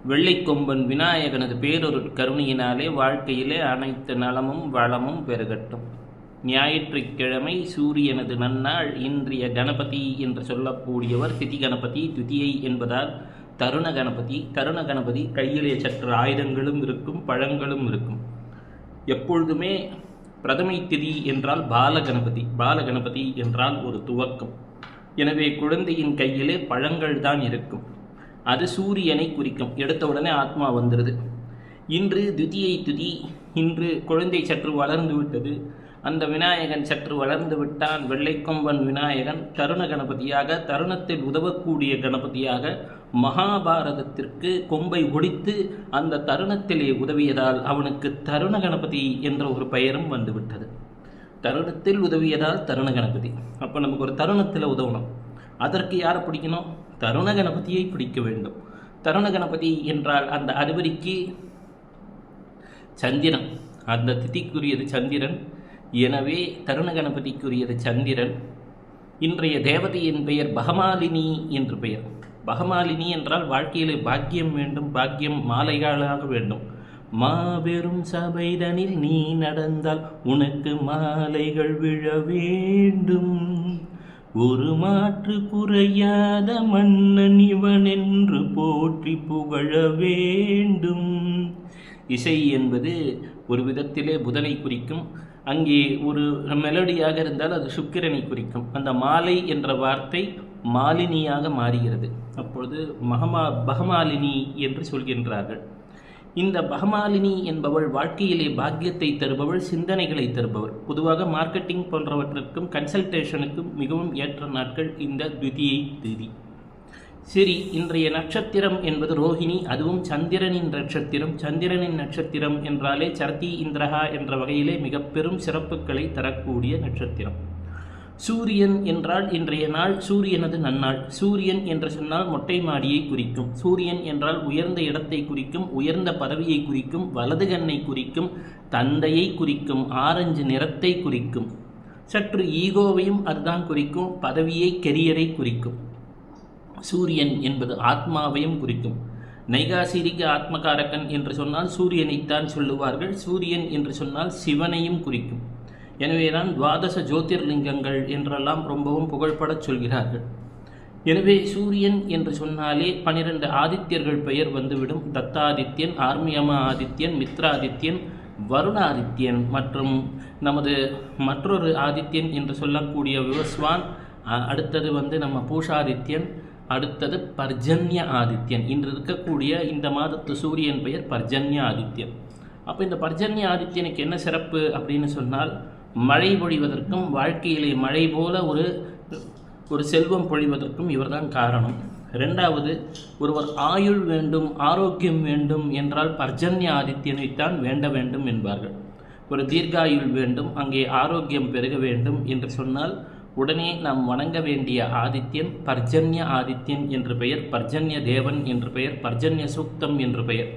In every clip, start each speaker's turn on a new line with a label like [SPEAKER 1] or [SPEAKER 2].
[SPEAKER 1] வெள்ளைக்கொம்பன் விநாயகனது பேரொரு கருணையினாலே வாழ்க்கையிலே அனைத்து நலமும் வளமும் பெருகட்டும். ஞாயிற்றுக்கிழமை சூரியனது நன்னாள். இன்றைய கணபதி என்று சொல்லக்கூடியவர் திதி கணபதி. துதியை என்பதால் தருண கணபதி. தருண கணபதி கையிலே சற்று ஆயுதங்களும் இருக்கும், பழங்களும் இருக்கும். எப்பொழுதுமே பிரதமை திதி என்றால் பாலகணபதி. பாலகணபதி என்றால் ஒரு துவக்கம். எனவே குழந்தையின் கையிலே பழங்கள் தான் இருக்கும். அது சூரியனை குறிக்கும். எடுத்த உடனே ஆத்மா வந்துடுது. இன்று துதியை துதி. இன்று குழந்தை சற்று வளர்ந்து விட்டது. அந்த விநாயகன் சற்று வளர்ந்து விட்டான். வெள்ளைக்கொம்பன் விநாயகன் தருண கணபதியாக, தருணத்தில் உதவக்கூடிய கணபதியாக, மகாபாரதத்திற்கு கொம்பை ஒடித்து அந்த தருணத்திலே உதவியதால் அவனுக்கு தருண கணபதி என்ற ஒரு பெயரும் வந்துவிட்டது. தருணத்தில் உதவியதால் தருண கணபதி. அப்போ நமக்கு ஒரு தருணத்தில் உதவணும். அதற்கு யாரை பிடிக்கணும்? தருண கணபதியை பிடிக்க வேண்டும். தருண கணபதி என்றால் அந்த அதிபதிக்கு சந்திரன், அந்த திதிக்குரியது சந்திரன். எனவே தருண கணபதிக்குரியது சந்திரன். இன்றைய தேவதையின் பெயர் பகமாலினி என்று பெயர். பகமாலினி என்றால் வாழ்க்கையிலே பாக்கியம் வேண்டும், பாக்கியம் மாலைகளாக வேண்டும். மாபெரும் சபைதனில் நீ நடந்தால் உனக்கு மாலைகள் விழ வேண்டும். ஒரு மாற்று குறையாத மன்னன் இவன் என்று போற்றி புகழ வேண்டும். இசை என்பது ஒரு விதத்திலே புதனை குறிக்கும். அங்கே ஒரு மெலடியாக இருந்தால் அது சுக்கிரனை குறிக்கும். அந்த மாலை என்ற வார்த்தை மாலினியாக மாறுகிறது. அப்பொழுது பகமாலினி என்று சொல்கின்றார்கள். இந்த பகமாலினி என்பவள் வாழ்க்கையிலே பாக்கியத்தை தருபவள், சிந்தனைகளை தருபவள். பொதுவாக மார்க்கெட்டிங் போன்றவற்றிற்கும் கன்சல்டேஷனுக்கும் மிகவும் ஏற்ற நாட்கள் இந்த துதியை திதி. சரி, இன்றைய நட்சத்திரம் என்பது ரோஹிணி. அதுவும் சந்திரனின் நட்சத்திரம். சந்திரனின் நட்சத்திரம் என்றாலே சரதி இந்திரஹா என்ற வகையிலே மிக பெரும் சிறப்புகளை தரக்கூடிய நட்சத்திரம். சூரியன் என்றால் இன்றைய நாள் சூரியனது நன்னாள். சூரியன் என்று சொன்னால் மொட்டை மாடியை குறிக்கும். சூரியன் என்றால் உயர்ந்த இடத்தை குறிக்கும், உயர்ந்த பதவியை குறிக்கும், வலது கண்ணை குறிக்கும், தந்தையை குறிக்கும், ஆரஞ்சு நிறத்தை குறிக்கும். சற்று ஈகோவையும் அதுதான் குறிக்கும், பதவியை, கெரியரை குறிக்கும். சூரியன் என்பது ஆத்மாவையும் குறிக்கும். நைகாசிரிக ஆத்மகாரகன் என்று சொன்னால் சூரியனைத்தான் சொல்லுவார்கள். சூரியன் என்று சொன்னால் சிவனையும் குறிக்கும். எனவேதான் துவாதச ஜோதிர்லிங்கங்கள் என்றெல்லாம் ரொம்பவும் புகழ்படச் சொல்கிறார்கள். எனவே சூரியன் என்று சொன்னாலே 12 ஆதித்யர்கள் பெயர் வந்துவிடும். தத்தாதித்யன், ஆர்மியமா ஆதித்யன், மித்ராதித்யன், வருணாதித்யன் மற்றும் நமது மற்றொரு ஆதித்யன் என்று சொல்லக்கூடிய விவஸ்வான். அடுத்தது நம்ம பூஷாதித்யன். அடுத்தது பர்ஜன்ய ஆதித்யன். இன்று இருக்கக்கூடிய இந்த மாதத்து சூரியன் பெயர் பர்ஜன்ய ஆதித்யன். அப்போ இந்த பர்ஜன்ய ஆதித்யனுக்கு என்ன சிறப்பு அப்படின்னு சொன்னால், மழை பொழிவதற்கும் வாழ்க்கையிலே மழை போல ஒரு செல்வம் பொழிவதற்கும் இவர்தான் காரணம். ரெண்டாவது, ஒருவர் ஆயுள் வேண்டும், ஆரோக்கியம் வேண்டும் என்றால் பர்ஜன்ய ஆதித்யனைத்தான் வேண்ட வேண்டும் என்பார்கள். ஒரு தீர்காயுள் வேண்டும், அங்கே ஆரோக்கியம் பெருக வேண்டும் என்று சொன்னால் உடனே நாம் வணங்க வேண்டிய ஆதித்யன் பர்ஜன்ய ஆதித்யன் என்று பெயர், பர்ஜன்ய தேவன் என்று பெயர், பர்ஜன்ய சூக்தம் என்று பெயர்.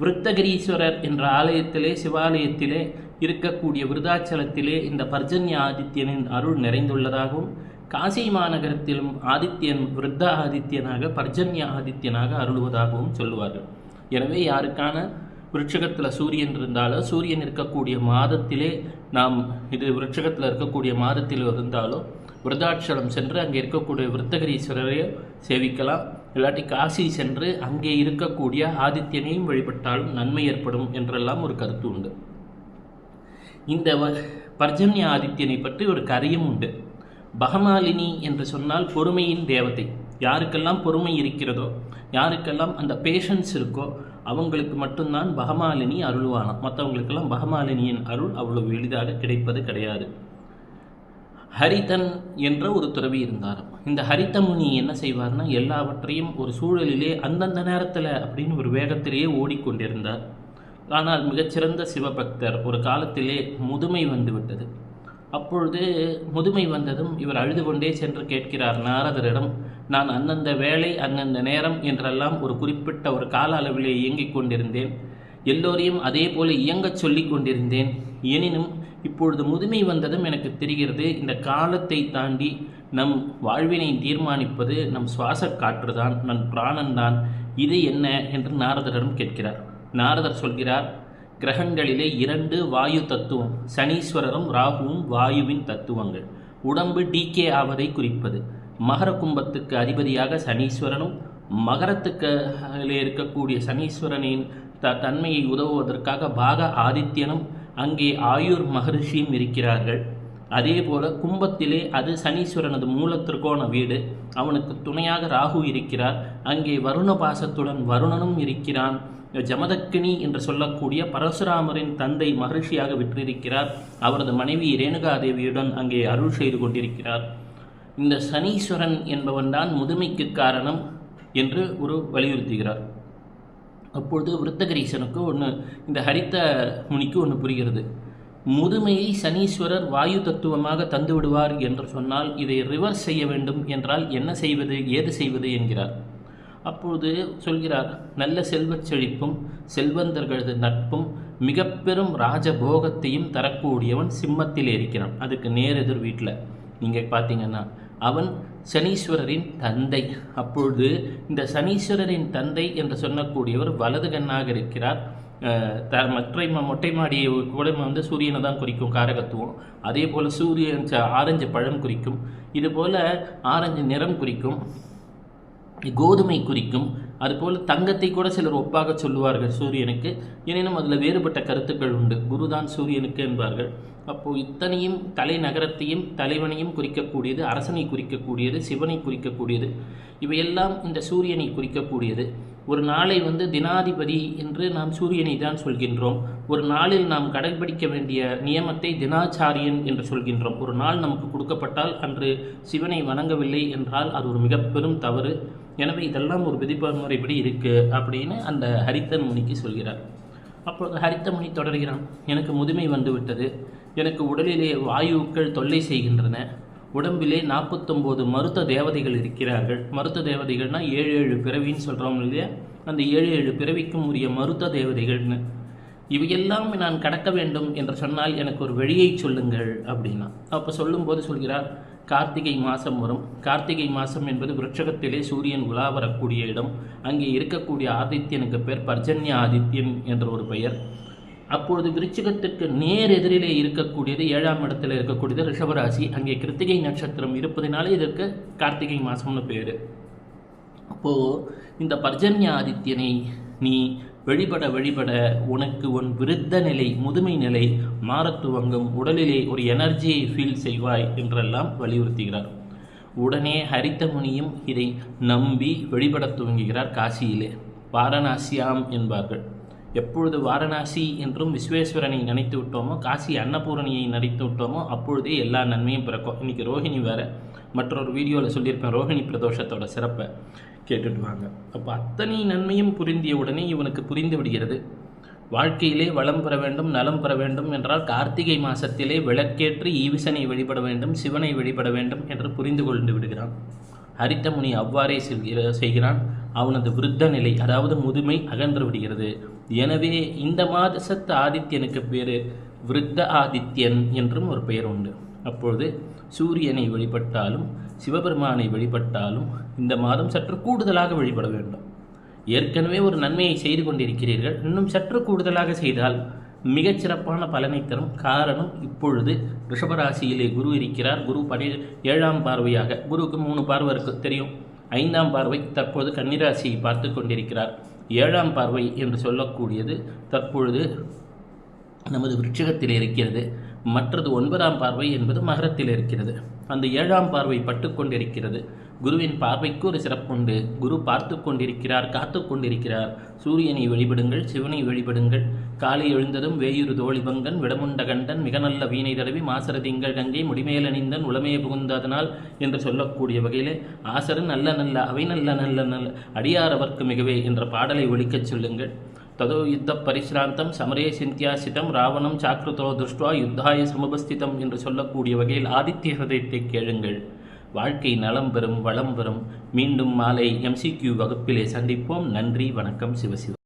[SPEAKER 1] விருத்தகிரீஸ்வரர் என்ற ஆலயத்திலே, சிவாலயத்திலே இருக்கக்கூடிய விருதாச்சலத்திலே இந்த பர்ஜன்ய ஆதித்யனின் அருள் நிறைந்துள்ளதாகவும், காசி மாநகரத்திலும் ஆதித்யன் விருத்த ஆதித்யனாக, பர்ஜன்ய ஆதித்யனாக அருள்வதாகவும் சொல்லுவார்கள். எனவே யாருக்கான விருட்சகத்தில் சூரியன் இருந்தாலோ, சூரியன் இருக்கக்கூடிய மாதத்திலே நாம் விருட்சகத்தில் இருக்கக்கூடிய மாதத்தில் இருந்தாலோ விருதாச்சலம் சென்று அங்கே இருக்கக்கூடிய விருத்தகிரீஸ்வரரை சேவிக்கலாம். இல்லாட்டி காசி சென்று அங்கே இருக்கக்கூடிய ஆதித்யனையும் வழிபட்டாலும் நன்மை ஏற்படும் என்றெல்லாம் ஒரு கருத்து உண்டு. இந்த பர்ஜன்ய ஆதித்யனை பற்றி ஒரு கதையும் உண்டு. பகமாலினி என்று சொன்னால் பொறுமையின் தேவதை. யாருக்கெல்லாம் பொறுமை இருக்கிறதோ, யாருக்கெல்லாம் அந்த பேஷன்ஸ் இருக்கோ அவங்களுக்கு மட்டும்தான் பகமாலினி அருள்வானாம். மற்றவங்களுக்கெல்லாம் பகமாலினியின் அருள் அவ்வளவு எளிதாக கிடைப்பது கிடையாது. ஹரிதன் என்ற ஒரு துறவி இருந்தாராம். இந்த ஹரிதமுனி என்ன செய்வார்னா, எல்லாவற்றையும் ஒரு சூழலிலே அந்தந்த நேரத்தில் அப்படின்னு ஒரு வேகத்திலேயே ஓடிக்கொண்டிருந்தார். ஆனால் மிகச்சிறந்த சிவபக்தர். ஒரு காலத்திலே முதுமை வந்துவிட்டது. அப்பொழுது முதுமை வந்ததும் இவர் அழுது கொண்டே சென்று கேட்கிறார் நாரதரிடம், நான் அந்தந்த வேளை அந்தந்த நேரம் என்றெல்லாம் ஒரு குறிப்பிட்ட ஒரு கால அளவிலே இயங்கிக் கொண்டிருந்தேன். எல்லோரையும் அதே போல இயங்கச் சொல்லி கொண்டிருந்தேன். எனினும் இப்பொழுது முதுமை வந்ததும் எனக்கு தெரிகிறது, இந்த காலத்தை தாண்டி நம் வாழ்வினை தீர்மானிப்பது நம் சுவாச காற்றுதான், நம் பிராணன்தான். இது என்ன என்று நாரதரிடம் கேட்கிறார். நாரதர் சொல்கிறார், கிரகங்களிலே 2 வாயு தத்துவம், சனீஸ்வரரும் ராகுவும் வாயுவின் தத்துவங்கள். உடம்பு டிகே ஆவதை குறிப்பது. மகர கும்பத்துக்கு அதிபதியாக சனீஸ்வரனும், மகரத்துக்கு இருக்கக்கூடிய சனீஸ்வரனின் தன்மையை உதவுவதற்காக பாக ஆதித்யனும், அங்கே ஆயுர் மகரிஷியும் இருக்கிறார்கள். அதே போல கும்பத்திலே அது சனீஸ்வரனது மூலத்திற்கோண வீடு, அவனுக்கு துணையாக ராகு இருக்கிறார். அங்கே வருண பாசத்துடன் வருணனும் இருக்கிறான். ஜமதக்கினி என்று சொல்லக்கூடிய பரசுராமரின் தந்தை மகரிஷியாக விற்றிருக்கிறார். அவரது மனைவி ரேணுகாதேவியுடன் அங்கே அருள் செய்து கொண்டிருக்கிறார். இந்த சனீஸ்வரன் என்பவன் தான் முதுமைக்கு காரணம் என்று வலியுறுத்துகிறார். அப்பொழுது விருத்தகிரீசனுக்கு இந்த ஹரித்த முனிக்கு புரிகிறது. முதுமையை சனீஸ்வரர் வாயு தத்துவமாக தந்து விடுவார் என்று சொன்னால் இதை ரிவர்ஸ் செய்ய வேண்டும் என்றால் என்ன செய்வது, ஏது செய்வது என்கிறார். அப்பொழுது சொல்கிறார், நல்ல செல்வச் செழிப்பும் செல்வந்தர்களது நட்பும் மிக பெரும் ராஜபோகத்தையும் தரக்கூடியவன் சிம்மத்தில் இருக்கிறான். அதுக்கு நேரெதிர் வீட்டில் நீங்கள் பார்த்தீங்கன்னா அவன் சனீஸ்வரரின் தந்தை. அப்பொழுது இந்த சனீஸ்வரரின் தந்தை என்று சொல்லக்கூடியவர் வலது கண்ணாக இருக்கிறார். மொட்டை மாடியை கூட சூரியனை தான் குறிக்கும் காரகத்துவம். அதே போல் சூரியன் ஆரஞ்சு பழம் குறிக்கும். இதுபோல் ஆரஞ்சு நிறம் குறிக்கும், கோதுமை குறிக்கும். அதுபோல் தங்கத்தை கூட சிலர் ஒப்பாக சொல்லுவார்கள் சூரியனுக்கு. எனினும் அதில் வேறுபட்ட கருத்துக்கள் உண்டு. குருதான் சூரியனுக்கு என்பார்கள். அப்போது இத்தனையும் தலைநகரத்தையும் தலைவனையும் குறிக்கக்கூடியது, அரசனை குறிக்கக்கூடியது, சிவனை குறிக்கக்கூடியது. இவையெல்லாம் இந்த சூரியனை குறிக்கக்கூடியது. ஒரு நாளை தினாதிபதி என்று நாம் சூரியனை தான் சொல்கின்றோம். ஒரு நாளில் நாம் கடைபிடிக்க வேண்டிய நியமத்தை தினாச்சாரியன் என்று சொல்கின்றோம். ஒரு நாள் நமக்கு கொடுக்கப்பட்டால் அன்று சிவனை வணங்கவில்லை என்றால் அது ஒரு மிக பெரும் தவறு. எனவே இதெல்லாம் ஒரு விதிமுறைப்படி இருக்குது அப்படின்னு அந்த ஹரித்த முனிக்கு சொல்கிறார். அப்பொழுது ஹரித்த முனி தொடர்கிறான், எனக்கு முதுமை வந்துவிட்டது, எனக்கு உடலிலே வாயுக்கள் தொல்லை செய்கின்றன, உடம்பிலே 49 மருத்த தேவதைகள் இருக்கிறார்கள். மருத்த தேவதைகள்னால் 7 பிறவின்னு சொல்கிறோம் இல்லையா, அந்த 7 பிறவிக்கும் உரிய மருத்த தேவதைகள்னு. இவையெல்லாம் நான் கடக்க வேண்டும் என்று சொன்னால் எனக்கு ஒரு வழியை சொல்லுங்கள் அப்படின்னா. அப்போ சொல்லும்போது சொல்கிறார், கார்த்திகை மாதம் வரும். கார்த்திகை மாதம் என்பது விருட்சகத்திலே சூரியன் உலா வரக்கூடிய இடம். அங்கே இருக்கக்கூடிய ஆதித்யனுக்கு பேர் பர்ஜன்ய ஆதித்யன் என்ற ஒரு பெயர். அப்பொழுது விருச்சிகத்திற்கு நேர் எதிரிலே இருக்கக்கூடியது 7ஆம் இடத்துல இருக்கக்கூடியது ரிஷபராசி. அங்கே கிருத்திகை நட்சத்திரம் இருப்பதனாலே இதற்கு கார்த்திகை மாதம்னு பேர். அப்போது இந்த பர்ஜன்ய ஆதித்யனை நீ வழிபட வழிபட உனக்கு உன் விருத்த நிலை, முதுமை நிலை மாறத்துவங்கும், உடலிலே ஒரு எனர்ஜியை ஃபீல் செய்வாய் என்றெல்லாம் வலியுறுத்துகிறார். உடனே ஹரித்த முனியும் இதை நம்பி வழிபட துவங்குகிறார். காசியிலே வாரணாசியாம் என்பார்கள். எப்பொழுது வாரணாசி என்றும் விஸ்வேஸ்வரனை நினைத்து விட்டோமோ, காசி அன்னபூரணியை நினைத்து விட்டோமோ, அப்பொழுதே எல்லா நன்மையும் பிறக்கும். இன்றைக்கி ரோஹிணி வேறு, மற்றொரு வீடியோவில் சொல்லியிருப்பேன் ரோஹிணி பிரதோஷத்தோட சிறப்பை கேட்டுட்டு வாங்க. அப்போ அத்தனை நன்மையும் புரிந்திய உடனே இவனுக்கு புரிந்து விடுகிறது, வாழ்க்கையிலே வளம் பெற வேண்டும், நலம் பெற வேண்டும் என்றால் கார்த்திகை மாதத்திலே விளக்கேற்றி ஈவிசனை வழிபட வேண்டும், சிவனை வழிபட வேண்டும் என்று புரிந்து கொண்டு விடுகிறான். ஹரித்த முனி அவ்வாறே செய்கிறான். அவனது விருத்த நிலை, அதாவது முதுமை அகன்று விடுகிறது. எனவே இந்த மாதத்து ஆதித்யனுக்கு பேர் விருத்த ஆதித்யன் என்றும் ஒரு பெயர் உண்டு. அப்பொழுது சூரியனை வழிபட்டாலும் சிவபெருமானை வழிபட்டாலும் இந்த மாதம் சற்று கூடுதலாக வழிபட வேண்டும். ஏற்கனவே ஒரு நன்மையை செய்து கொண்டிருக்கிறீர்கள், இன்னும் சற்று கூடுதலாக செய்தால் மிகச்சிறப்பான பலனை தரும். காரணம், இப்பொழுது ரிஷபராசியிலே குரு இருக்கிறார். குரு 7ஆம் பார்வையாக, குருவுக்கு 3 பார்வை இருக்கு தெரியும். 5ஆம் பார்வை தற்போது கன்னிராசியை பார்த்து கொண்டிருக்கிறார். 7ஆம் பார்வை என்று சொல்லக்கூடியது தற்பொழுது நமது விருச்சிகத்தில் இருக்கிறது. மற்றது 9ஆம் பார்வை என்பது மகரத்தில் இருக்கிறது. அந்த 7ஆம் பார்வை பட்டு கொண்டிருக்கிறது. குருவின் பார்வைக்கு ஒரு சிறப்புண்டு. குரு பார்த்து கொண்டிருக்கிறார், காத்து கொண்டிருக்கிறார். சூரியனை வழிபடுங்கள், சிவனை வழிபடுங்கள். காலை எழுந்ததும் வேயுறு தோழிபங்கன் விடமுண்ட கண்டன் மிக நல்ல வீணை தடவி மாசர திங்கள் கங்கை முடிமேல் அணிந்தன் உளமே புகுந்ததனால் என்று சொல்லக்கூடிய வகையிலே ஆசரன் நல்ல நல்ல அவை நல்ல நல்ல நல்ல அடியாரவர்க்கு மிகவே என்ற பாடலை ஒலிக்கச் சொல்லுங்கள். ததோ யுத்த பரிசிராந்தம் சமரே சிந்தியாசிதம் ராவணம் சாக்ருதோ துஷ்டுவா யுத்தாய சமுபஸ்திதம் என்று சொல்லக்கூடிய வகையில் ஆதித்ய ஹிருதயத்தை கேளுங்கள். வாழ்க்கை நலம் பெறும், வளம் பெறும். மீண்டும் மாலை MCQ வகுப்பிலே சந்திப்போம். நன்றி, வணக்கம். சிவசிவ.